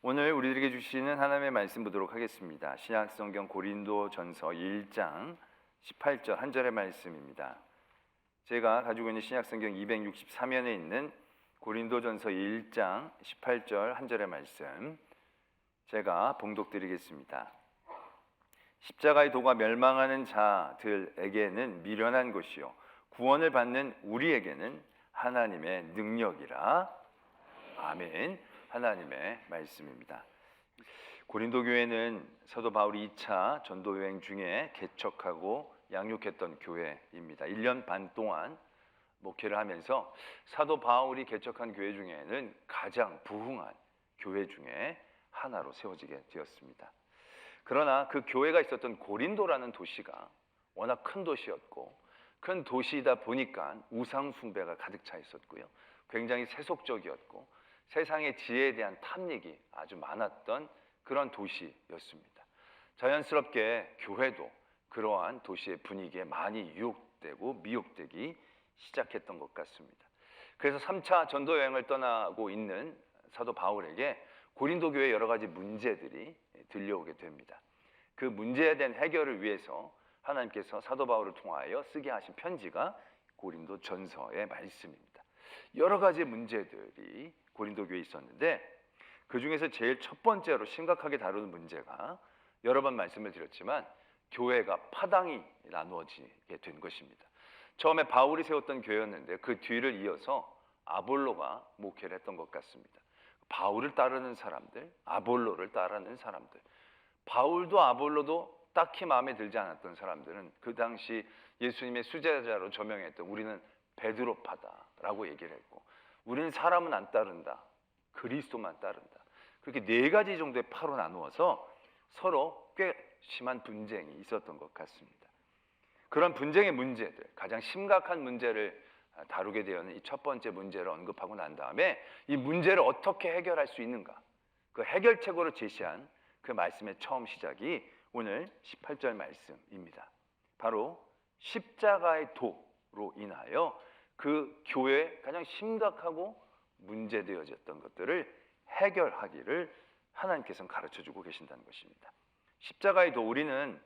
오늘 우리들에게 주시는 하나님의 말씀 보도록 하겠습니다. 신약성경 고린도전서 1장 18절 한 절의 말씀입니다. 제가 가지고 있는 신약성경 263면에 있는 고린도전서 1장 18절 한 절의 말씀 제가 봉독드리겠습니다. 십자가의 도가 멸망하는 자들에게는 미련한 것이요 구원을 받는 우리에게는 하나님의 능력이라. 아멘. 하나님의 말씀입니다. 고린도 교회는 사도 바울이 2차 전도 여행 중에 개척하고 양육했던 교회입니다. 1년 반 동안 목회를 하면서 사도 바울이 개척한 교회 중에는 가장 부흥한 교회 중에 하나로 세워지게 되었습니다. 그러나 그 교회가 있었던 고린도라는 도시가 워낙 큰 도시였고, 큰 도시이다 보니까 우상 숭배가 가득 차 있었고요, 굉장히 세속적이었고 세상의 지혜에 대한 탐닉이 아주 많았던 그런 도시였습니다. 자연스럽게 교회도 그러한 도시의 분위기에 많이 유혹되고 미혹되기 시작했던 것 같습니다. 그래서 3차 전도 여행을 떠나고 있는 사도 바울에게 고린도 교회의 여러 가지 문제들이 들려오게 됩니다. 그 문제에 대한 해결을 위해서 하나님께서 사도 바울을 통하여 쓰게 하신 편지가 고린도 전서의 말씀입니다. 여러 가지 문제들이 고린도 교회에 있었는데, 그 중에서 제일 첫 번째로 심각하게 다루는 문제가, 여러 번 말씀을 드렸지만 교회가 파당이 나누어지게 된 것입니다. 처음에 바울이 세웠던 교회였는데 그 뒤를 이어서 아볼로가 목회를 했던 것 같습니다. 바울을 따르는 사람들, 아볼로를 따르는 사람들, 바울도 아볼로도 딱히 마음에 들지 않았던 사람들은 그 당시 예수님의 수제자로 저명했던 우리는 베드로파다라고 얘기를 했고, 우리는 사람은 안 따른다, 그리스도만 따른다, 그렇게 네 가지 정도의 파로 나누어서 서로 꽤 심한 분쟁이 있었던 것 같습니다. 그런 분쟁의 문제들, 가장 심각한 문제를 다루게 되는 이 첫 번째 문제를 언급하고 난 다음에 이 문제를 어떻게 해결할 수 있는가, 그 해결책으로 제시한 그 말씀의 처음 시작이 오늘 18절 말씀입니다. 바로 십자가의 도로 인하여 그 교회에 가장 심각하고 문제되어졌던 것들을 해결하기를 하나님께서는 가르쳐주고 계신다는 것입니다. 십자가의 도, 우리는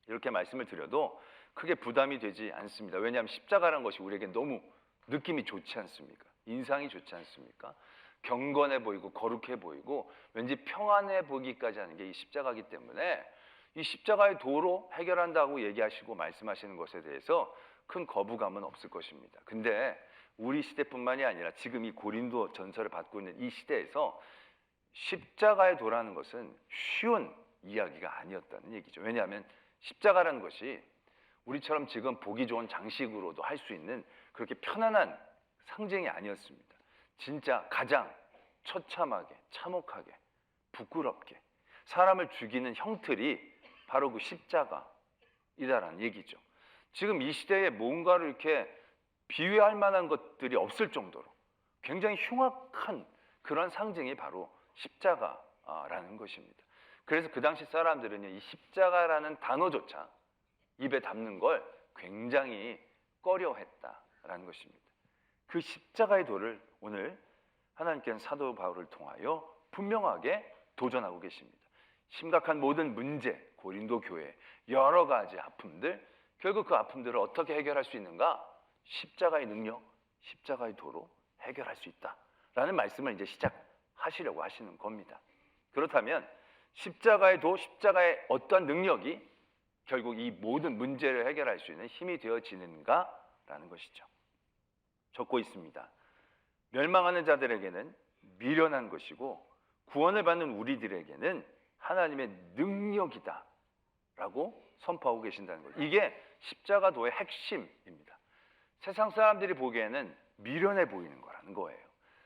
이렇게 말씀을 드려도 크게 부담이 되지 않습니다. 왜냐하면 십자가라는 것이 우리에게 너무 느낌이 좋지 않습니까? 인상이 좋지 않습니까? 경건해 보이고 거룩해 보이고 왠지 평안해 보기까지 하는 게 이 십자가이기 때문에 이 십자가의 도로 해결한다고 얘기하시고 말씀하시는 것에 대해서 큰 거부감은 없을 것입니다. 근데 우리 시대뿐만이 아니라 지금 이 고린도 전서를 받고 있는 이 시대에서 십자가의 도라는 것은 쉬운 이야기가 아니었다는 얘기죠. 왜냐하면 십자가라는 것이 우리처럼 지금 보기 좋은 장식으로도 할 수 있는 그렇게 편안한 상징이 아니었습니다. 진짜 가장 처참하게, 참혹하게, 부끄럽게 사람을 죽이는 형틀이 바로 그 십자가이다라는 얘기죠. 지금 이 시대에 뭔가를 이렇게 비유할 만한 것들이 없을 정도로 굉장히 흉악한 그런 상징이 바로 십자가라는 것입니다. 그래서 그 당시 사람들은 이 십자가라는 단어조차 입에 담는 걸 굉장히 꺼려했다라는 것입니다. 그 십자가의 도를 오늘 하나님께서는 사도 바울을 통하여 분명하게 도전하고 계십니다. 심각한 모든 문제, 고린도 교회 여러 가지 아픔들, 결국 그 아픔들을 어떻게 해결할 수 있는가? 십자가의 능력, 십자가의 도로 해결할 수 있다라는 말씀을 이제 시작하시려고 하시는 겁니다. 그렇다면 십자가의 도, 십자가의 어떤 능력이 결국 이 모든 문제를 해결할 수 있는 힘이 되어지는가라는 것이죠. 적고 있습니다. 멸망하는 자들에게는 미련한 것이고 구원을 받는 우리들에게는 하나님의 능력이다 라고 선포하고 계신다는 거예요. 이게 십자가도의 핵심입니다. 세상 사람들이 보기에는 미련해 보이는 거라는 거예요.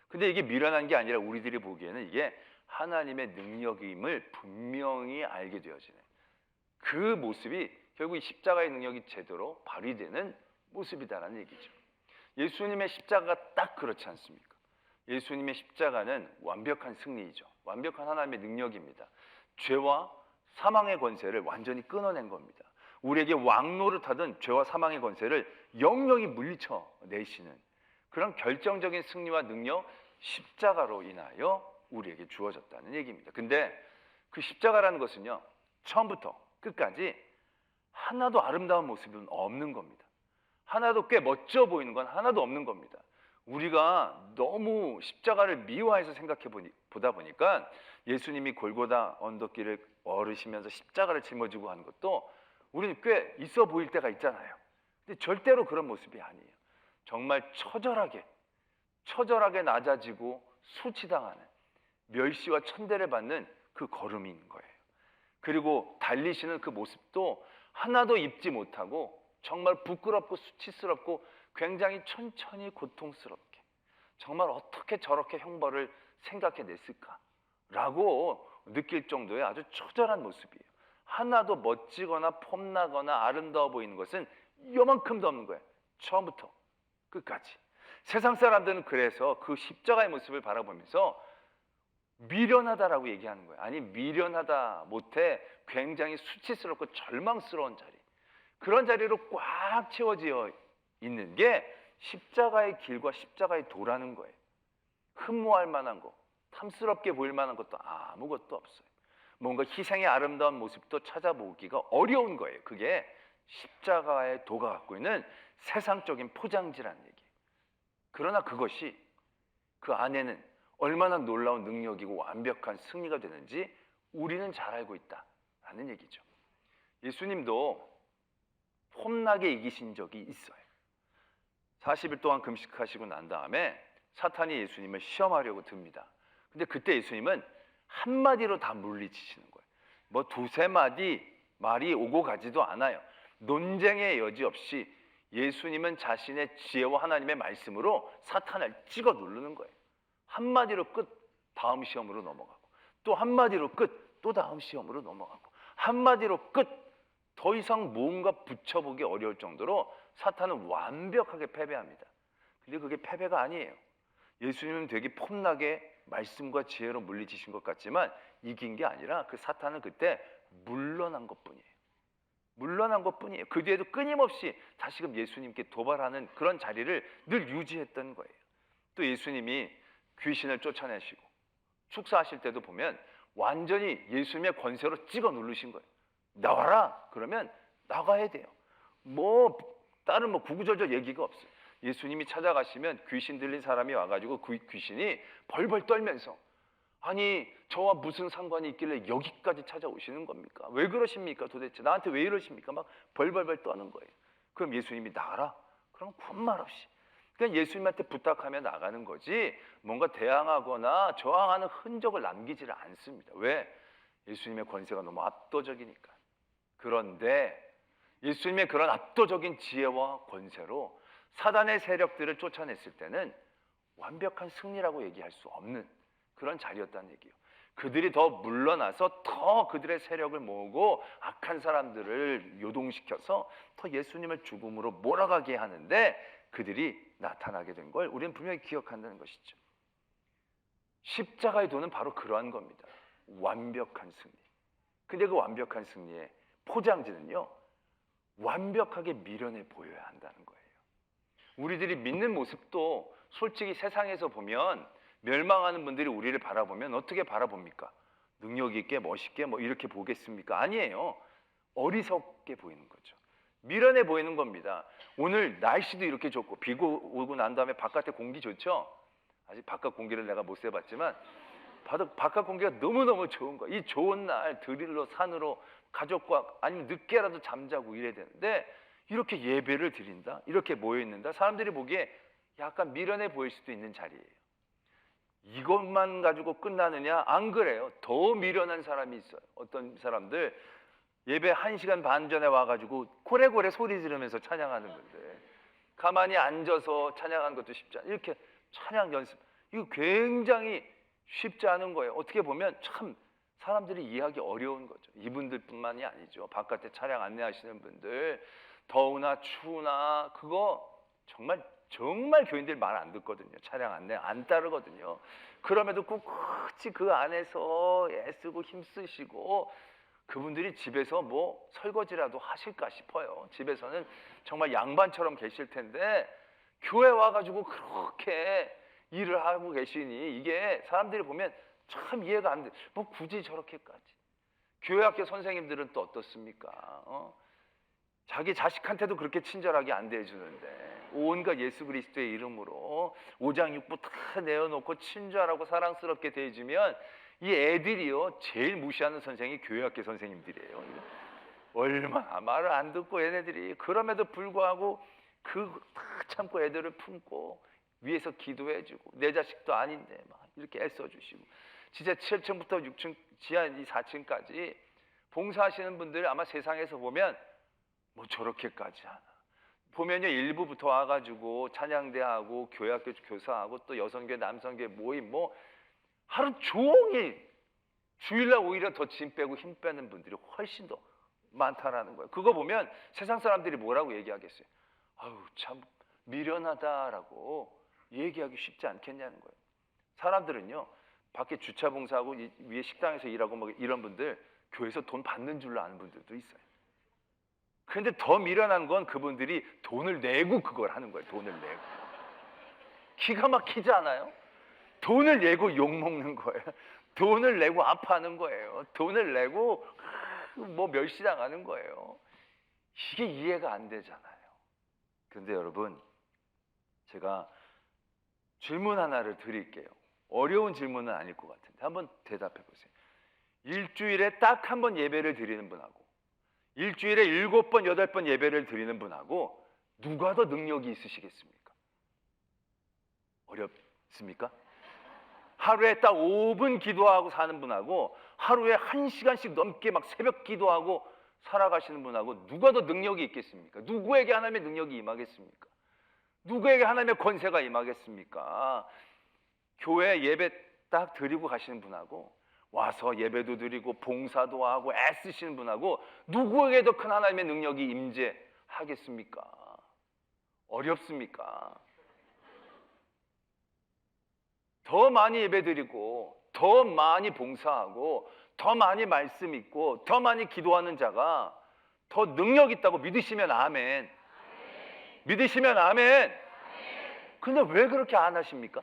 근데 이게 미련한 게 아니라 우리들이 보기에는 이게 하나님의 능력임을 분명히 알게 되어지는 그 모습이 결국 이 십자가의 능력이 제대로 발휘되는 모습이다라는 얘기죠. 예수님의 십자가가 딱 그렇지 않습니까? 예수님의 십자가는 완벽한 승리이죠. 완벽한 하나님의 능력입니다. 죄와 사망의 권세를 완전히 끊어낸 겁니다. 우리에게 왕노릇하던 죄와 사망의 권세를 영영히 물리쳐 내시는 그런 결정적인 승리와 능력, 십자가로 인하여 우리에게 주어졌다는 얘기입니다. 근데 그 십자가라는 것은요, 처음부터 끝까지 하나도 아름다운 모습은 없는 겁니다. 하나도 꽤 멋져 보이는 건 하나도 없는 겁니다. 우리가 너무 십자가를 미화해서 보다 보니까 예수님이 골고다 언덕길을 걸으시면서 십자가를 짊어지고 하는 것도 우리는 꽤 있어 보일 때가 있잖아요. 근데 절대로 그런 모습이 아니에요. 정말 처절하게 낮아지고 수치당하는, 멸시와 천대를 받는 그 걸음인 거예요. 그리고 달리시는 그 모습도 하나도 입지 못하고 정말 부끄럽고 수치스럽고 굉장히 천천히 고통스럽게, 정말 어떻게 저렇게 형벌을 생각해냈을까라고 느낄 정도의 아주 처절한 모습이에요. 하나도 멋지거나 폼나거나 아름다워 보이는 것은 요만큼도 없는 거예요. 처음부터 끝까지. 세상 사람들은 그래서 그 십자가의 모습을 바라보면서 미련하다라고 얘기하는 거예요. 아니, 미련하다 못해 굉장히 수치스럽고 절망스러운 자리, 그런 자리로 꽉 채워져 있는 게 십자가의 길과 십자가의 도라는 거예요. 흠모할 만한 거, 탐스럽게 보일 만한 것도 아무것도 없어요. 뭔가 희생의 아름다운 모습도 찾아보기가 어려운 거예요. 그게 십자가의 도가 갖고 있는 세상적인 포장지라는 얘기예요. 그러나 그것이 그 안에는 얼마나 놀라운 능력이고 완벽한 승리가 되는지 우리는 잘 알고 있다라는 얘기죠. 예수님도 폼나게 이기신 적이 있어요. 40일 동안 금식하시고 난 다음에 사탄이 예수님을 시험하려고 듭니다. 근데 그때 예수님은 한마디로 다 물리치시는 거예요. 뭐 두세 마디 말이 오고 가지도 않아요. 논쟁의 여지 없이 예수님은 자신의 지혜와 하나님의 말씀으로 사탄을 찍어 누르는 거예요. 한마디로 끝, 다음 시험으로 넘어가고, 또 한마디로 끝, 또 다음 시험으로 넘어가고, 한마디로 끝, 더 이상 뭔가 붙여보기 어려울 정도로 사탄은 완벽하게 패배합니다. 근데 그게 패배가 아니에요. 예수님은 되게 폼나게 말씀과 지혜로 물리치신 것 같지만 이긴 게 아니라 그 사탄은 그때 물러난 것뿐이에요. 물러난 것뿐이에요. 그 뒤에도 끊임없이 다시금 예수님께 도발하는 그런 자리를 늘 유지했던 거예요. 또 예수님이 귀신을 쫓아내시고 축사하실 때도 보면 완전히 예수님의 권세로 찍어 누르신 거예요. 나와라! 그러면 나가야 돼요. 다른 구구절절 얘기가 없어요. 예수님이 찾아가시면 귀신 들린 사람이 와가지고 그 귀신이 벌벌 떨면서, 아니 저와 무슨 상관이 있길래 여기까지 찾아오시는 겁니까? 왜 그러십니까? 도대체 나한테 왜 이러십니까? 막 벌벌벌 떠는 거예요. 그럼 예수님이 나가라? 그럼 군말 없이 그냥 예수님한테 부탁하며 나가는 거지 뭔가 대항하거나 저항하는 흔적을 남기지를 않습니다. 왜? 예수님의 권세가 너무 압도적이니까. 그런데 예수님의 그런 압도적인 지혜와 권세로 사단의 세력들을 쫓아냈을 때는 완벽한 승리라고 얘기할 수 없는 그런 자리였다는 얘기예요. 그들이 더 물러나서 더 그들의 세력을 모으고 악한 사람들을 요동시켜서 더 예수님을 죽음으로 몰아가게 하는데 그들이 나타나게 된 걸 우리는 분명히 기억한다는 것이죠. 십자가의 도는 바로 그러한 겁니다. 완벽한 승리. 근데 그 완벽한 승리의 포장지는요, 완벽하게 미련해 보여야 한다는 거예요. 우리들이 믿는 모습도 솔직히 세상에서 보면 멸망하는 분들이 우리를 바라보면 어떻게 바라봅니까? 능력 있게 멋있게 이렇게 보겠습니까? 아니에요. 어리석게 보이는 거죠. 미련해 보이는 겁니다. 오늘 날씨도 이렇게 좋고 비 오고 난 다음에 바깥에 공기 좋죠? 아직 바깥 공기를 내가 못 쐬봤지만 바깥 공기가 너무너무 좋은 거야. 이 좋은 날 들일로 산으로 가족과 아니면 늦게라도 잠자고 이래야 되는데 이렇게 예배를 드린다? 이렇게 모여있는다? 사람들이 보기에 약간 미련해 보일 수도 있는 자리예요. 이것만 가지고 끝나느냐? 안 그래요. 더 미련한 사람이 있어요. 어떤 사람들 예배 1시간 반 전에 와가지고 고래고래 소리 지르면서 찬양하는 건데 가만히 앉아서 찬양하는 것도 쉽지 않아요. 이렇게 찬양 연습, 이거 굉장히 쉽지 않은 거예요. 어떻게 보면 참 사람들이 이해하기 어려운 거죠. 이분들뿐만이 아니죠. 바깥에 차량 안내하시는 분들, 더우나 추우나 그거 정말 교인들 말 안 듣거든요. 차량 안내 안 따르거든요. 그럼에도 꿋꿋이 그 안에서 애쓰고 힘쓰시고 그분들이 집에서 설거지라도 하실까 싶어요. 집에서는 정말 양반처럼 계실 텐데 교회 와가지고 그렇게 일을 하고 계시니 이게 사람들이 보면 참 이해가 안 돼. 뭐 굳이 저렇게까지. 교회학교 선생님들은 또 어떻습니까? 자기 자식한테도 그렇게 친절하게 안 대해주는데 온갖 예수 그리스도의 이름으로 오장육부 다 내어놓고 친절하고 사랑스럽게 대해주면 이 애들이요 제일 무시하는 선생이 교회학교 선생님들이에요. 얼마나 말을 안 듣고 얘네들이 그럼에도 불구하고 그 다 참고 애들을 품고 위에서 기도해주고 내 자식도 아닌데 막 이렇게 애써주시고 진짜 7층부터 6층 지하 4층까지 봉사하시는 분들 아마 세상에서 보면 뭐 저렇게까지 하나 보면요 일부부터 와가지고 찬양대하고 교회학교 교사하고 또 여성교회 남성교회 모임 뭐 하루 종일 주일날 오히려 더 짐 빼고 힘 빼는 분들이 훨씬 더 많다라는 거예요. 그거 보면 세상 사람들이 뭐라고 얘기하겠어요? 아유 참 미련하다라고 얘기하기 쉽지 않겠냐는 거예요. 사람들은요 밖에 주차 봉사하고 위에 식당에서 일하고 뭐 이런 분들 교회에서 돈 받는 줄로 아는 분들도 있어요. 그런데 더 미련한 건 그분들이 돈을 내고 그걸 하는 거예요. 돈을 내고. 기가 막히지 않아요? 돈을 내고 욕먹는 거예요. 돈을 내고 아파하는 거예요. 돈을 내고 뭐 멸시당하는 거예요. 이게 이해가 안 되잖아요. 그런데 여러분 제가 질문 하나를 드릴게요. 어려운 질문은 아닐 것 같은데 한번 대답해 보세요. 일주일에 딱 한 번 예배를 드리는 분하고 일주일에 7번, 8번 예배를 드리는 분하고 누가 더 능력이 있으시겠습니까? 어렵습니까? 하루에 딱 5분 기도하고 사는 분하고 하루에 1시간씩 넘게 막 새벽 기도하고 살아가시는 분하고 누가 더 능력이 있겠습니까? 누구에게 하나님의 능력이 임하겠습니까? 누구에게 하나님의 권세가 임하겠습니까? 교회 예배 딱 드리고 가시는 분하고 와서 예배도 드리고 봉사도 하고 애쓰시는 분하고 누구에게 더 큰 하나님의 능력이 임재하겠습니까? 어렵습니까? 더 많이 예배드리고 더 많이 봉사하고 더 많이 말씀 있고 더 많이 기도하는 자가 더 능력 있다고 믿으시면 아멘. 믿으시면 아멘. 근데 왜 그렇게 안 하십니까?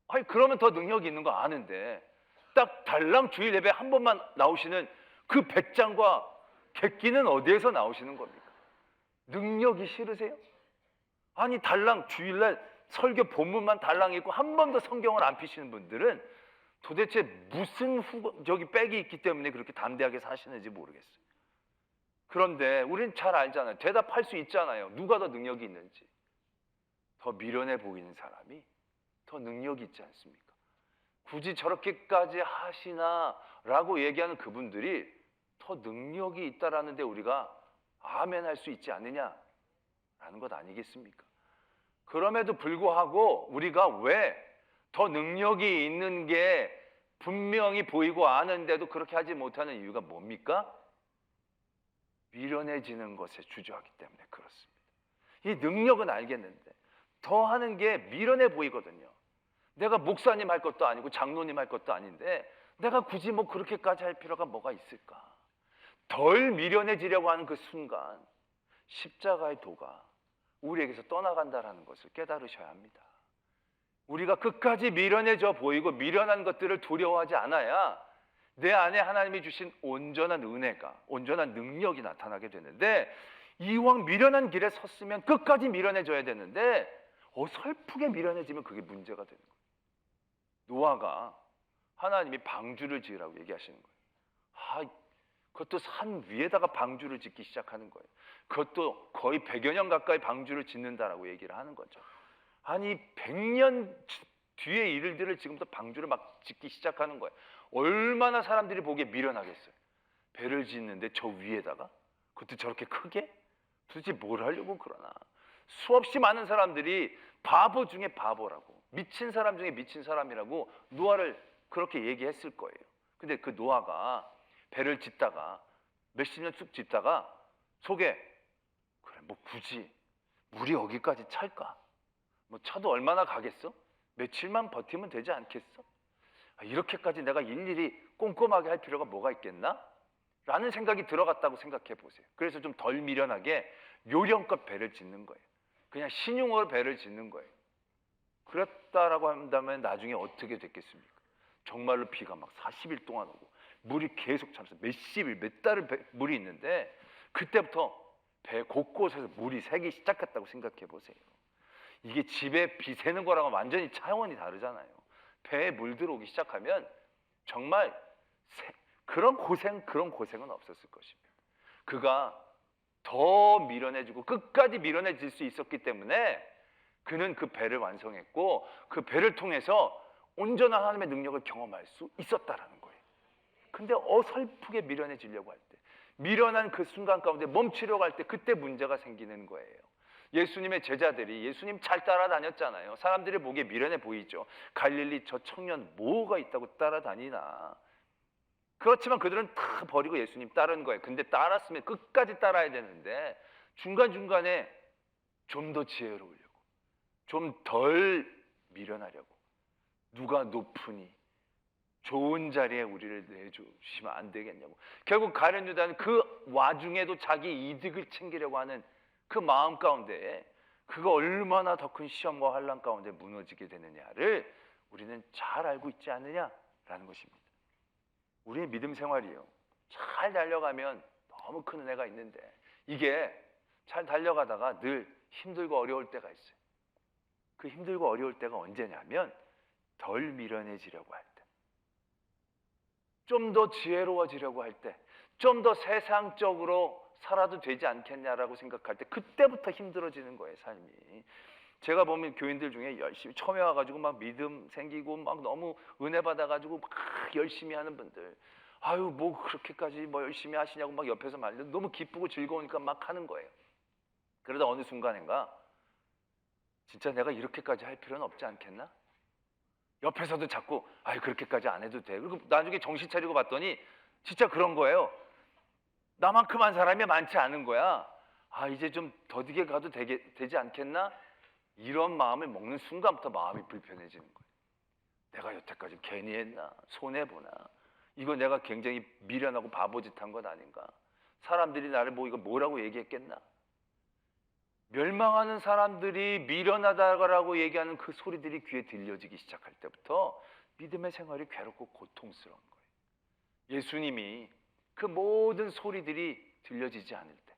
아니 그러면 더 능력이 있는 거 아는데 딱 달랑 주일 예배 한 번만 나오시는 그 배짱과 객기는 어디에서 나오시는 겁니까? 능력이 싫으세요? 아니 달랑 주일날 설교 본문만 달랑 읽고 한 번도 성경을 안 피시는 분들은 도대체 무슨 저기 백이 있기 때문에 그렇게 담대하게 사시는지 모르겠어요. 그런데 우리는 잘 알잖아요. 대답할 수 있잖아요. 누가 더 능력이 있는지. 더 미련해 보이는 사람이 더 능력이 있지 않습니까? 굳이 저렇게까지 하시나라고 얘기하는 그분들이 더 능력이 있다라는데 우리가 아멘 할 수 있지 않느냐라는 것 아니겠습니까? 그럼에도 불구하고 우리가 왜 더 능력이 있는 게 분명히 보이고 아는데도 그렇게 하지 못하는 이유가 뭡니까? 미련해지는 것에 주저하기 때문에 그렇습니다. 이 능력은 알겠는데 더 하는 게 미련해 보이거든요. 내가 목사님 할 것도 아니고 장로님 할 것도 아닌데 내가 굳이 뭐 그렇게까지 할 필요가 뭐가 있을까? 덜 미련해지려고 하는 그 순간 십자가의 도가 우리에게서 떠나간다는 것을 깨달으셔야 합니다. 우리가 끝까지 미련해져 보이고 미련한 것들을 두려워하지 않아야 내 안에 하나님이 주신 온전한 은혜가, 온전한 능력이 나타나게 되는데 이왕 미련한 길에 섰으면 끝까지 미련해져야 되는데 어설프게 미련해지면 그게 문제가 되는 거예요. 노아가 하나님이 방주를 지으라고 얘기하시는 거예요. 그것도 산 위에다가 방주를 짓기 시작하는 거예요. 그것도 거의 100여 년 가까이 방주를 짓는다라고 얘기를 하는 거죠. 아니 100년 뒤의 일들을 지금부터 방주를 막 짓기 시작하는 거예요. 얼마나 사람들이 보기에 미련하겠어요. 배를 짓는데 저 위에다가 그것도 저렇게 크게? 도대체 뭘 하려고 그러나. 수없이 많은 사람들이 바보 중에 바보라고, 미친 사람 중에 미친 사람이라고 노아를 그렇게 얘기했을 거예요. 근데 그 노아가 배를 짓다가 몇십 년 쑥 짓다가 속에 그래 뭐 굳이 물이 여기까지 찰까? 뭐 차도 얼마나 가겠어? 며칠만 버티면 되지 않겠어? 이렇게까지 내가 일일이 꼼꼼하게 할 필요가 뭐가 있겠나? 라는 생각이 들어갔다고 생각해 보세요. 그래서 좀 덜 미련하게 요령껏 배를 짓는 거예요. 그냥 신용으로 배를 짓는 거예요. 그랬다라고 한다면 나중에 어떻게 됐겠습니까? 정말로 비가 막 40일 동안 오고 물이 계속 차면서 몇십일, 몇 달을 물이 있는데 그때부터 배 곳곳에서 물이 새기 시작했다고 생각해 보세요. 이게 집에 비 새는 거랑은 완전히 차원이 다르잖아요. 배에 물 들어오기 시작하면 정말 그런 고생은 없었을 것입니다. 그가 더 밀어내주고 끝까지 밀어내질 수 있었기 때문에 그는 그 배를 완성했고 그 배를 통해서 온전한 하나님의 능력을 경험할 수 있었다라는 거예요. 근데 어설프게 밀어내지려고 할 때, 밀어난 그 순간 가운데 멈추려고 할 때 그때 문제가 생기는 거예요. 예수님의 제자들이 예수님 잘 따라다녔잖아요. 사람들이 보기에 미련해 보이죠. 갈릴리 저 청년 뭐가 있다고 따라다니나. 그렇지만 그들은 다 버리고 예수님 따른 거예요. 근데 따랐으면 끝까지 따라야 되는데 중간중간에 좀 더 지혜로우려고, 좀 덜 미련하려고, 누가 높으니 좋은 자리에 우리를 내주시면 안 되겠냐고. 결국 가룟 유다는 그 와중에도 자기 이득을 챙기려고 하는 그 마음 가운데 그가 얼마나 더 큰 시험과 환난 가운데 무너지게 되느냐를 우리는 잘 알고 있지 않느냐라는 것입니다. 우리의 믿음 생활이요, 잘 달려가면 너무 큰 은혜가 있는데 이게 잘 달려가다가 늘 힘들고 어려울 때가 있어요. 그 힘들고 어려울 때가 언제냐면 덜 미련해지려고 할 때, 좀 더 지혜로워지려고 할 때, 좀 더 세상적으로 살아도 되지 않겠냐라고 생각할 때 그때부터 힘들어지는 거예요, 삶이. 제가 보면 교인들 중에 열심히 처음에 와가지고 막 믿음 생기고 막 너무 은혜 받아가지고 막 열심히 하는 분들, 아유 뭐 그렇게까지 뭐 열심히 하시냐고 막 옆에서 말려 너무 기쁘고 즐거우니까 막 하는 거예요. 그러다 어느 순간인가 진짜 내가 이렇게까지 할 필요는 없지 않겠나? 옆에서도 자꾸 아유 그렇게까지 안 해도 돼. 그리고 나중에 정신 차리고 봤더니 진짜 그런 거예요. 나만큼 한 사람이 많지 않은 거야. 아 이제 좀 더디게 가도 되지 않겠나? 이런 마음을 먹는 순간부터 마음이 불편해지는 거예요. 내가 여태까지 괜히 했나? 손해보나? 이거 내가 굉장히 미련하고 바보짓한 것 아닌가? 사람들이 나를 보고 이거 뭐라고 얘기했겠나? 멸망하는 사람들이 미련하다고 얘기하는 그 소리들이 귀에 들려지기 시작할 때부터 믿음의 생활이 괴롭고 고통스러운 거예요. 예수님이 그 모든 소리들이 들려지지 않을 때,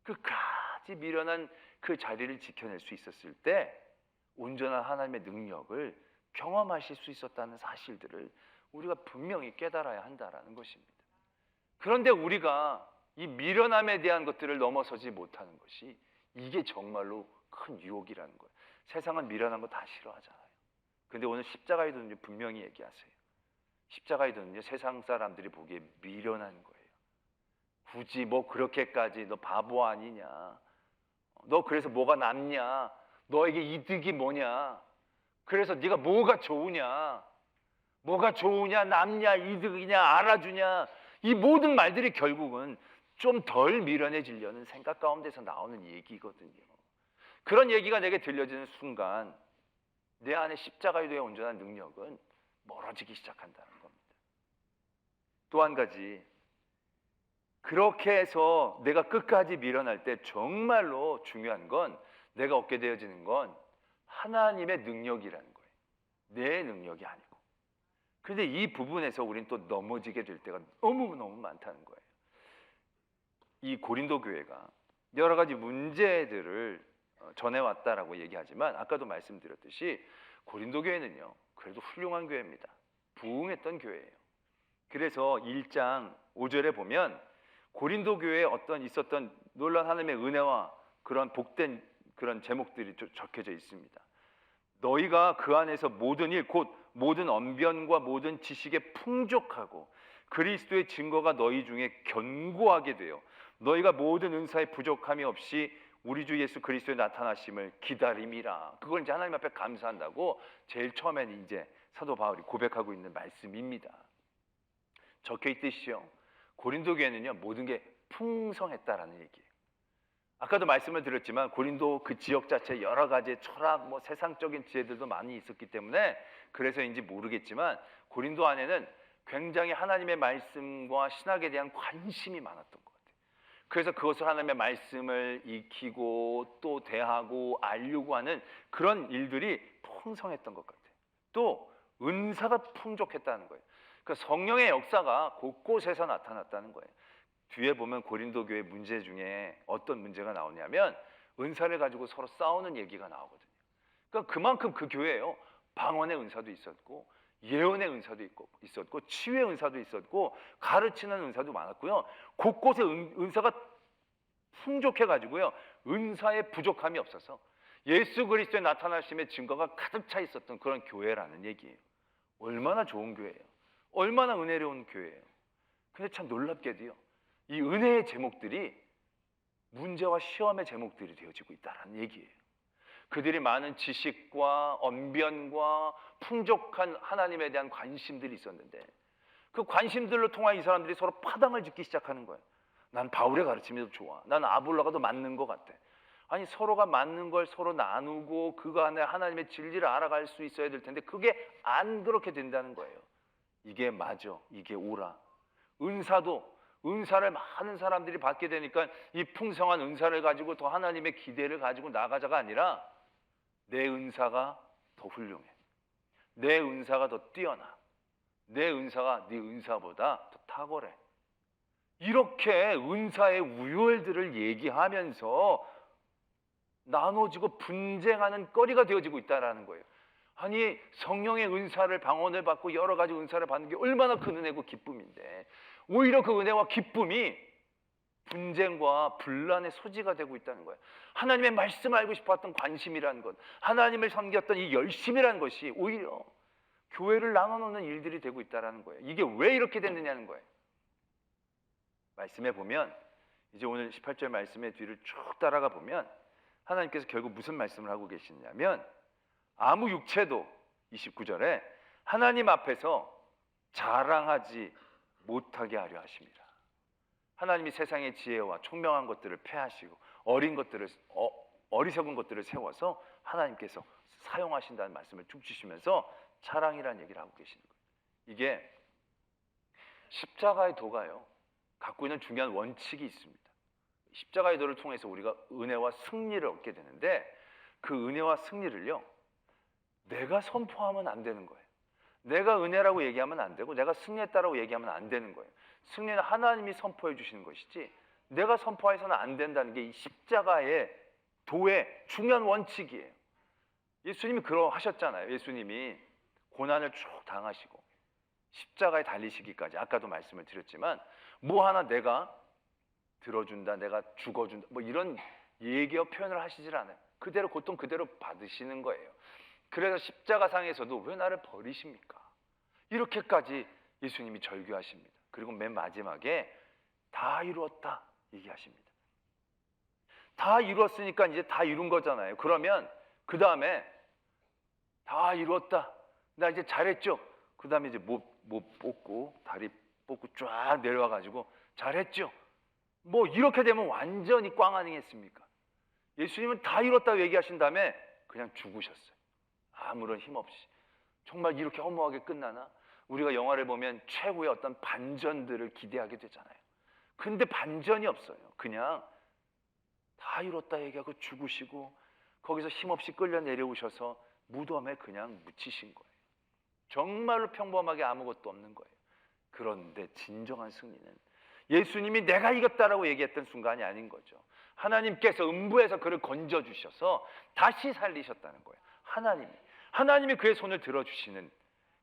끝까지 미련한 그 자리를 지켜낼 수 있었을 때 온전한 하나님의 능력을 경험하실 수 있었다는 사실들을 우리가 분명히 깨달아야 한다는 것입니다. 그런데 우리가 이 미련함에 대한 것들을 넘어서지 못하는 것이 이게 정말로 큰 유혹이라는 거예요. 세상은 미련한 거 다 싫어하잖아요. 그런데 오늘 십자가의 도는요 분명히 얘기하세요. 십자가의 도는요 세상 사람들이 보기에 미련한 거예요. 굳이 뭐 그렇게까지 너 바보 아니냐? 너 그래서 뭐가 남냐? 너에게 이득이 뭐냐? 그래서 네가 뭐가 좋으냐? 뭐가 좋으냐? 남냐? 이득이냐? 알아주냐? 이 모든 말들이 결국은 좀 덜 미련해지려는 생각 가운데서 나오는 얘기거든요. 그런 얘기가 내게 들려지는 순간 내 안에 십자가의 도의 온전한 능력은 멀어지기 시작한다는 겁니다. 또 한 가지, 그렇게 해서 내가 끝까지 밀어날 때 정말로 중요한 건 내가 얻게 되어지는 건 하나님의 능력이라는 거예요. 내 능력이 아니고. 그런데 이 부분에서 우린 또 넘어지게 될 때가 너무너무 많다는 거예요. 이 고린도 교회가 여러 가지 문제들을 전해왔다라고 얘기하지만 아까도 말씀드렸듯이 고린도 교회는요 그래도 훌륭한 교회입니다. 부흥했던 교회예요. 그래서 1장 5절에 보면 고린도 교회에 있었던 놀라운 하나님의 은혜와 그런 복된 그런 제목들이 적혀져 있습니다. 너희가 그 안에서 모든 일 곧 모든 언변과 모든 지식에 풍족하고 그리스도의 증거가 너희 중에 견고하게 되어 너희가 모든 은사에 부족함이 없이 우리 주 예수 그리스도의 나타나심을 기다림이라. 그걸 이제 하나님 앞에 감사한다고 제일 처음에는 이제 사도 바울이 고백하고 있는 말씀입니다. 적혀 있듯이요 고린도 교회는요 모든 게 풍성했다라는 얘기예요. 아까도 말씀을 드렸지만 고린도 그 지역 자체에 여러 가지 철학, 뭐 세상적인 지혜들도 많이 있었기 때문에 그래서인지 모르겠지만 고린도 안에는 굉장히 하나님의 말씀과 신학에 대한 관심이 많았던 것 같아요. 그래서 그것을 하나님의 말씀을 익히고 또 대하고 알려고 하는 그런 일들이 풍성했던 것 같아요. 또 은사가 풍족했다는 거예요. 그러니까 성령의 역사가 곳곳에서 나타났다는 거예요. 뒤에 보면 고린도 교회 문제 중에 어떤 문제가 나오냐면 은사를 가지고 서로 싸우는 얘기가 나오거든요. 그러니까 그만큼 그 교회에요, 방언의 은사도 있었고 예언의 은사도 있었고 치유의 은사도 있었고 가르치는 은사도 많았고요. 곳곳에 은사가 풍족해가지고요, 은사의 부족함이 없어서 예수 그리스도의 나타나심의 증거가 가득 차 있었던 그런 교회라는 얘기예요. 얼마나 좋은 교회예요. 얼마나 은혜로운 교회예요. 근데 참 놀랍게도요, 이 은혜의 제목들이 문제와 시험의 제목들이 되어지고 있다는 얘기예요. 그들이 많은 지식과 언변과 풍족한 하나님에 대한 관심들이 있었는데 그 관심들로 통하여 이 사람들이 서로 파당을 짓기 시작하는 거예요. 난 바울의 가르침이 더 좋아. 난 아볼로가 더 맞는 것 같아. 아니, 서로가 맞는 걸 서로 나누고 그거 안에 하나님의 진리를 알아갈 수 있어야 될 텐데 그게 안 그렇게 된다는 거예요. 이게 맞아, 이게 옳아. 은사를 많은 사람들이 받게 되니까 이 풍성한 은사를 가지고 더 하나님의 기대를 가지고 나가자가 아니라 내 은사가 더 훌륭해, 내 은사가 더 뛰어나, 내 은사가 네 은사보다 더 탁월해, 이렇게 은사의 우열들을 얘기하면서 나눠지고 분쟁하는 거리가 되어지고 있다는 거예요. 아니, 성령의 은사를, 방언을 받고 여러 가지 은사를 받는 게 얼마나 큰 은혜고 기쁨인데 오히려 그 은혜와 기쁨이 분쟁과 분란의 소지가 되고 있다는 거예요. 하나님의 말씀을 알고 싶었던 관심이라는 것, 하나님을 섬겼던 이 열심이라는 것이 오히려 교회를 나눠놓는 일들이 되고 있다는 거예요. 이게 왜 이렇게 됐느냐는 거예요. 말씀에 보면, 이제 오늘 18절 말씀의 뒤를 쭉 따라가 보면 하나님께서 결국 무슨 말씀을 하고 계시냐면, 아무 육체도 29절에 하나님 앞에서 자랑하지 못하게 하려 하십니다. 하나님이 세상의 지혜와 총명한 것들을 폐하시고 어리석은 것들을 세워서 하나님께서 사용하신다는 말씀을 쭉 주시면서 자랑이라는 얘기를 하고 계시는 거예요. 이게 십자가의 도가요, 갖고 있는 중요한 원칙이 있습니다. 십자가의 도를 통해서 우리가 은혜와 승리를 얻게 되는데 그 은혜와 승리를요, 내가 선포하면 안 되는 거예요. 내가 은혜라고 얘기하면 안 되고 내가 승리했다라고 얘기하면 안 되는 거예요. 승리는 하나님이 선포해 주시는 것이지 내가 선포해서는 안 된다는 게 이 십자가의 도의 중요한 원칙이에요. 예수님이 그러하셨잖아요. 예수님이 고난을 쭉 당하시고 십자가에 달리시기까지, 아까도 말씀을 드렸지만 뭐 하나 내가 들어준다, 내가 죽어준다, 뭐 이런 얘기와 표현을 하시질 않아요. 그대로 고통 그대로 받으시는 거예요. 그래서 십자가상에서도 왜 나를 버리십니까? 이렇게까지 예수님이 절규하십니다. 그리고 맨 마지막에 다 이루었다 얘기하십니다. 다 이루었으니까 이제 다 이룬 거잖아요. 그러면 그 다음에 다 이루었다, 나 이제 잘했죠? 그 다음에 이제 못 뽑고 다리 뽑고 쫙 내려와 가지고 잘했죠? 뭐 이렇게 되면 완전히 꽝 아니겠습니까? 예수님은 다 이뤘다고 얘기하신 다음에 그냥 죽으셨어요. 아무런 힘 없이. 정말 이렇게 허무하게 끝나나? 우리가 영화를 보면 최후의 어떤 반전들을 기대하게 되잖아요. 근데 반전이 없어요. 그냥 다 이뤘다 얘기하고 죽으시고 거기서 힘없이 끌려 내려오셔서 무덤에 그냥 묻히신 거예요. 정말로 평범하게 아무것도 없는 거예요. 그런데 진정한 승리는 예수님이 내가 이겼다라고 얘기했던 순간이 아닌 거죠. 하나님께서 음부에서 그를 건져주셔서 다시 살리셨다는 거예요. 하나님이 그의 손을 들어주시는,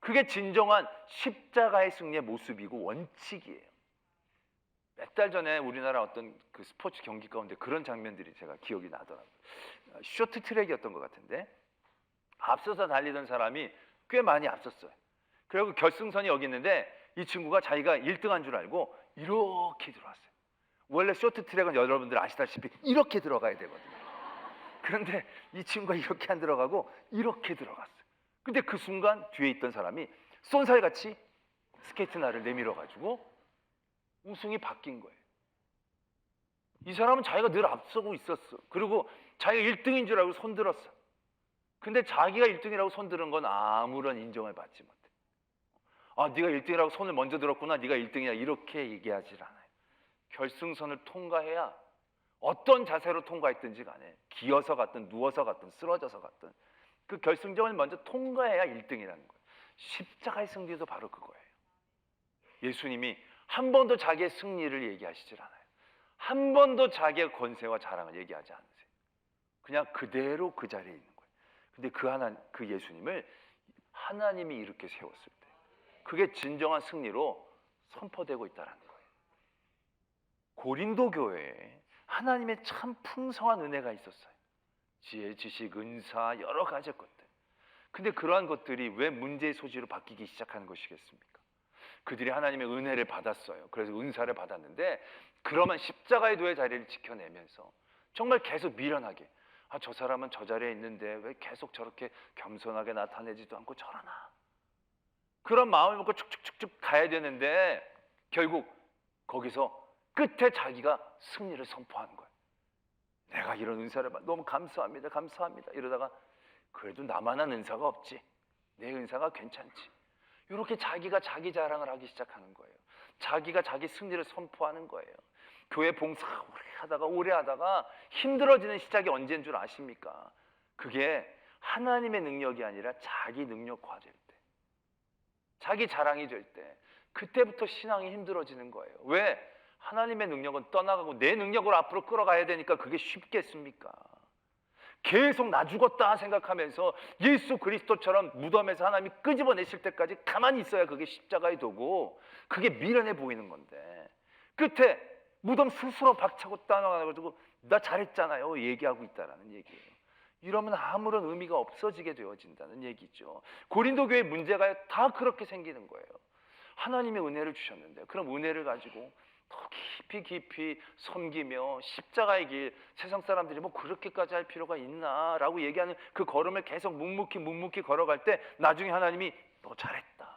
그게 진정한 십자가의 승리의 모습이고 원칙이에요. 몇 달 전에 우리나라 어떤 그 스포츠 경기 가운데 그런 장면들이 제가 기억이 나더라고요. 쇼트트랙이었던 것 같은데 앞서서 달리던 사람이 꽤 많이 앞섰어요. 그리고 결승선이 여기 있는데 이 친구가 자기가 1등한 줄 알고 이렇게 들어왔어요. 원래 쇼트트랙은 여러분들 아시다시피 이렇게 들어가야 되거든요. 그런데 이 친구가 이렇게 안 들어가고 이렇게 들어갔어요. 근데 그 순간 뒤에 있던 사람이 쏜살같이 스케이트 날을 내밀어가지고 우승이 바뀐 거예요. 이 사람은 자기가 늘 앞서고 있었어. 그리고 자기가 1등인 줄 알고 손들었어. 근데 자기가 1등이라고 손드는 건 아무런 인정을 받지 못해. 아, 네가 1등이라고 손을 먼저 들었구나, 네가 1등이야, 이렇게 얘기하질 않아요. 결승선을 통과해야 어떤 자세로 통과했든지 간에 기어서 갔든 누워서 갔든 쓰러져서 갔든 그 결승점을 먼저 통과해야 1등이라는 거예요. 십자가의 승리도 바로 그거예요. 예수님이 한 번도 자기의 승리를 얘기하시질 않아요. 한 번도 자기의 권세와 자랑을 얘기하지 않으세요. 그냥 그대로 그 자리에 있는 거예요. 근데 그 예수님을 하나님이 이렇게 세웠을 때 그게 진정한 승리로 선포되고 있다는 거예요. 고린도 교회에 하나님의 참 풍성한 은혜가 있었어요. 지혜, 지식, 은사, 여러 가지 것들. 근데 그러한 것들이 왜 문제의 소지로 바뀌기 시작하는 것이겠습니까? 그들이 하나님의 은혜를 받았어요. 그래서 은사를 받았는데 그러면 십자가의 도의 자리를 지켜내면서 정말 계속 미련하게 저 사람은 저 자리에 있는데 왜 계속 저렇게 겸손하게 나타내지도 않고 저러나, 그런 마음을 먹고 축축축축 가야 되는데 결국 거기서 끝에 자기가 승리를 선포하는 거예요. 내가 이런 은사를 받 너무 감사합니다. 감사합니다. 이러다가 그래도 나만한 은사가 없지. 내 은사가 괜찮지. 이렇게 자기가 자기 자랑을 하기 시작하는 거예요. 자기가 자기 승리를 선포하는 거예요. 교회 봉사 오래 하다가 힘들어지는 시작이 언제인 줄 아십니까? 그게 하나님의 능력이 아니라 자기 능력화될 때, 자기 자랑이 될 때, 그때부터 신앙이 힘들어지는 거예요. 왜? 하나님의 능력은 떠나가고 내 능력으로 앞으로 끌어가야 되니까 그게 쉽겠습니까? 계속 나 죽었다 생각하면서 예수 그리스도처럼 무덤에서 하나님이 끄집어내실 때까지 가만히 있어야 그게 십자가의 도고, 그게 미련해 보이는 건데 끝에 무덤 스스로 박차고 떠나가지고 나 잘했잖아요 얘기하고 있다라는 얘기예요. 이러면 아무런 의미가 없어지게 되어진다는 얘기죠. 고린도 교회 문제가 다 그렇게 생기는 거예요. 하나님의 은혜를 주셨는데 그럼 은혜를 가지고 더 깊이 섬기며 십자가의 길, 세상 사람들이 뭐 그렇게까지 할 필요가 있나 라고 얘기하는 그 걸음을 계속 묵묵히 걸어갈 때 나중에 하나님이 너 잘했다,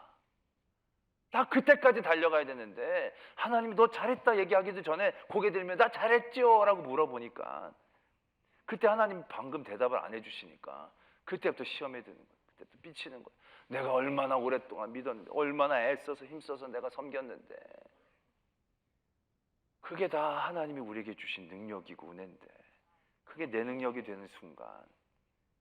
다 그때까지 달려가야 되는데 하나님이 너 잘했다 얘기하기도 전에 고개 들면 나 잘했죠 라고 물어보니까 그때 하나님 방금 대답을 안 해주시니까 그때부터 시험에 드는 거예요. 그때부터 삐치는 거예요. 내가 얼마나 오랫동안 믿었는데, 얼마나 애써서 힘써서 내가 섬겼는데, 그게 다 하나님이 우리에게 주신 능력이고 은혜인데 그게 내 능력이 되는 순간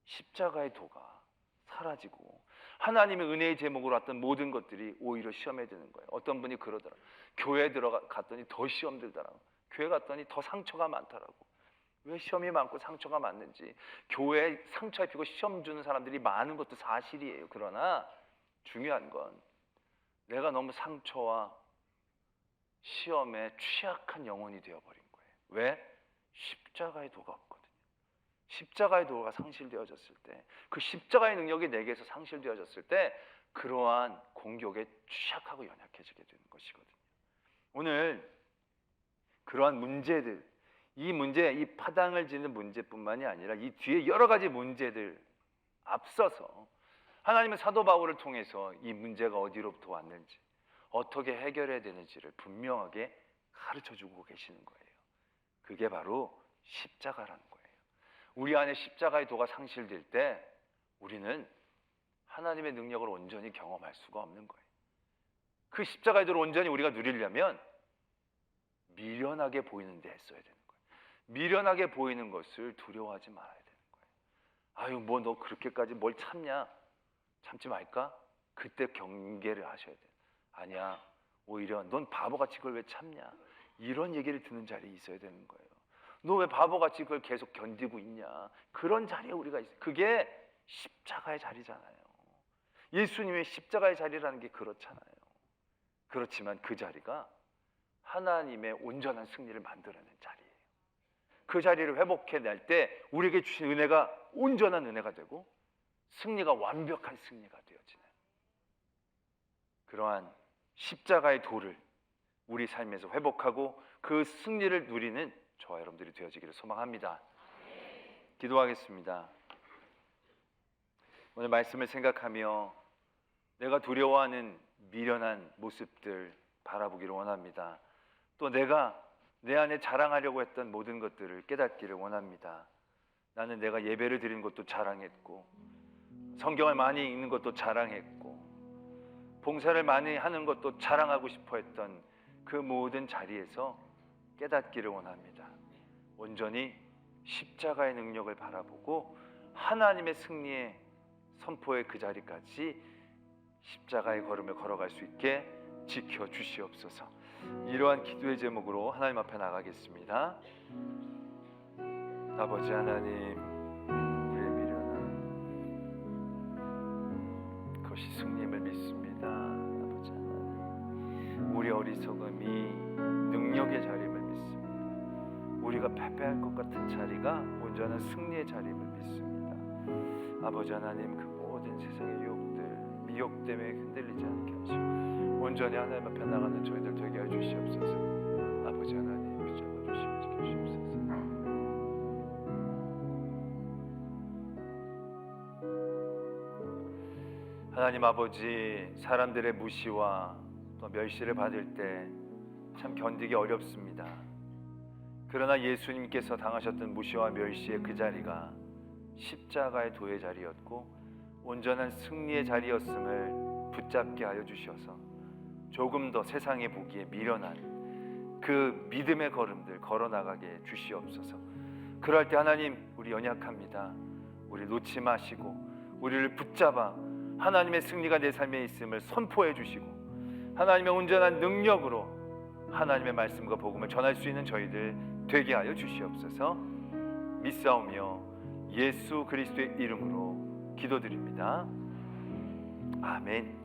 십자가의 도가 사라지고 하나님의 은혜의 제목으로 왔던 모든 것들이 오히려 시험에 드는 거예요. 어떤 분이 그러더라. 교회에 들어갔더니 더 시험 들더라고. 교회 갔더니 더 상처가 많더라고. 왜 시험이 많고 상처가 많는지. 교회에 상처 입히고 시험 주는 사람들이 많은 것도 사실이에요. 그러나 중요한 건 내가 너무 상처와 시험에 취약한 영혼이 되어버린 거예요. 왜? 십자가의 도가 없거든요. 십자가의 도가 상실되어졌을 때, 그 십자가의 능력이 내게서 상실되어졌을 때 그러한 공격에 취약하고 연약해지게 되는 것이거든요. 오늘 그러한 문제들, 이 문제, 이 파당을 짓는 문제뿐만이 아니라 이 뒤에 여러 가지 문제들 앞서서 하나님은 사도 바울을 통해서 이 문제가 어디로부터 왔는지, 어떻게 해결해야 되는지를 분명하게 가르쳐주고 계시는 거예요. 그게 바로 십자가라는 거예요. 우리 안에 십자가의 도가 상실될 때 우리는 하나님의 능력을 온전히 경험할 수가 없는 거예요. 그 십자가의 도를 온전히 우리가 누리려면 미련하게 보이는 데 애써야 되는 거예요. 미련하게 보이는 것을 두려워하지 말아야 되는 거예요. 아유, 뭐 너 그렇게까지 뭘 참냐? 참지 말까? 그때 경계를 하셔야 돼요. 아니야, 오히려 넌 바보같이 그걸 왜 참냐? 이런 얘기를 듣는 자리에 있어야 되는 거예요. 너 왜 바보같이 그걸 계속 견디고 있냐? 그런 자리에 우리가 있어요. 그게 십자가의 자리잖아요. 예수님의 십자가의 자리라는 게 그렇잖아요. 그렇지만 그 자리가 하나님의 온전한 승리를 만들어낸 자리예요. 그 자리를 회복해낼 때 우리에게 주신 은혜가 온전한 은혜가 되고 승리가 완벽한 승리가 되어지는 그러한 십자가의 도를 우리 삶에서 회복하고 그 승리를 누리는 저와 여러분들이 되어지기를 소망합니다. 기도하겠습니다. 오늘 말씀을 생각하며 내가 두려워하는 미련한 모습들 바라보기를 원합니다. 또 내가 내 안에 자랑하려고 했던 모든 것들을 깨닫기를 원합니다. 나는 내가 예배를 드리는 것도 자랑했고, 성경을 많이 읽는 것도 자랑했고, 봉사를 많이 하는 것도 자랑하고 싶어 했던 그 모든 자리에서 깨닫기를 원합니다. 온전히 십자가의 능력을 바라보고 하나님의 승리의 선포의 그 자리까지 십자가의 걸음을 걸어갈 수 있게 지켜주시옵소서. 이러한 기도의 제목으로 하나님 앞에 나가겠습니다. 아버지 하나님, 우리의 미련한 그것이 승리임을 믿습니다. 아버지 하나님, 우리 어리석음이 능력의 자리임을 믿습니다. 우리가 패배할 것 같은 자리가 온전한 승리의 자리임을 믿습니다. 아버지 하나님, 그 모든 세상의 유혹들, 미혹 때문에 흔들리지 않게 하시고 온전히 하나님 앞에 나가는 저희들 되게 해주시옵소서. 아버지 하나님, 붙잡아 주시고 지켜주시옵소서. 하나님 아버지, 사람들의 무시와 또 멸시를 받을 때 참 견디기 어렵습니다. 그러나 예수님께서 당하셨던 무시와 멸시의 그 자리가 십자가의 도의 자리였고 온전한 승리의 자리였음을 붙잡게 하여 주셔서 조금 더 세상에 보기에 미련한 그 믿음의 걸음들 걸어나가게 주시옵소서. 그럴 때 하나님, 우리 연약합니다. 우리 놓지 마시고 우리를 붙잡아 하나님의 승리가 내 삶에 있음을 선포해 주시고 하나님의 온전한 능력으로 하나님의 말씀과 복음을 전할 수 있는 저희들 되게 하여 주시옵소서. 믿사오며 예수 그리스도의 이름으로 기도드립니다. 아멘.